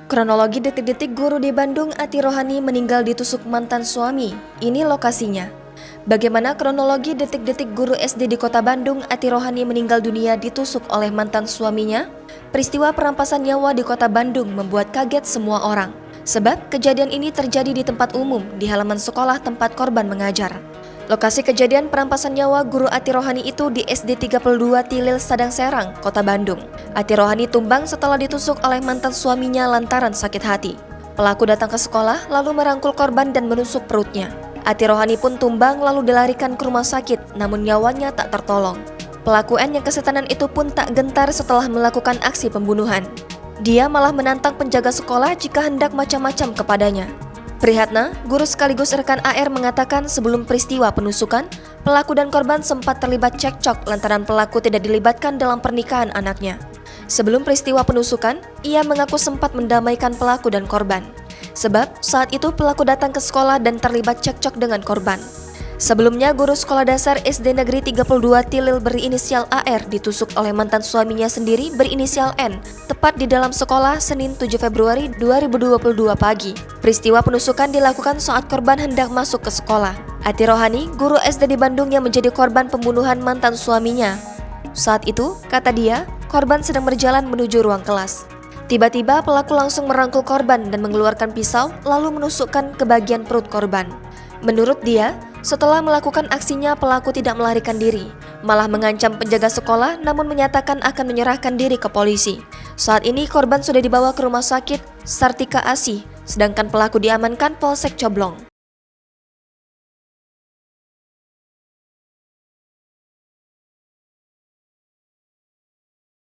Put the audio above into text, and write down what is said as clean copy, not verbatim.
Kronologi detik-detik guru di Bandung, Ati Rohani meninggal ditusuk mantan suami. Ini lokasinya. Bagaimana kronologi detik-detik guru SD di kota Bandung, Ati Rohani meninggal dunia ditusuk oleh mantan suaminya? Peristiwa perampasan nyawa di kota Bandung membuat kaget semua orang. Sebab kejadian ini terjadi di tempat umum, di halaman sekolah tempat korban mengajar. Lokasi kejadian perampasan nyawa guru Ati Rohani itu di SD 32 Tilil Sadang Serang, kota Bandung. Ati Rohani tumbang setelah ditusuk oleh mantan suaminya lantaran sakit hati. Pelaku datang ke sekolah lalu merangkul korban dan menusuk perutnya. Ati Rohani pun tumbang lalu dilarikan ke rumah sakit, namun nyawanya tak tertolong. Pelaku N yang kesetanan itu pun tak gentar setelah melakukan aksi pembunuhan. Dia malah menantang penjaga sekolah jika hendak macam-macam kepadanya. Prihatna, guru sekaligus rekan AR mengatakan sebelum peristiwa penusukan, pelaku dan korban sempat terlibat cekcok lantaran pelaku tidak dilibatkan dalam pernikahan anaknya. Sebelum peristiwa penusukan, ia mengaku sempat mendamaikan pelaku dan korban. Sebab saat itu pelaku datang ke sekolah dan terlibat cekcok dengan korban. Sebelumnya, guru sekolah dasar SD Negeri 32 Tilil berinisial AR ditusuk oleh mantan suaminya sendiri berinisial N, tepat di dalam sekolah Senin 7 Februari 2022 pagi. Peristiwa penusukan dilakukan saat korban hendak masuk ke sekolah. Ati Rohani, guru SD di Bandung yang menjadi korban pembunuhan mantan suaminya. Saat itu, kata dia, korban sedang berjalan menuju ruang kelas. Tiba-tiba pelaku langsung merangkul korban dan mengeluarkan pisau lalu menusukkan ke bagian perut korban. Menurut dia, setelah melakukan aksinya pelaku tidak melarikan diri, malah mengancam penjaga sekolah namun menyatakan akan menyerahkan diri ke polisi. Saat ini korban sudah dibawa ke rumah sakit Sartika Asih, sedangkan pelaku diamankan Polsek Coblong.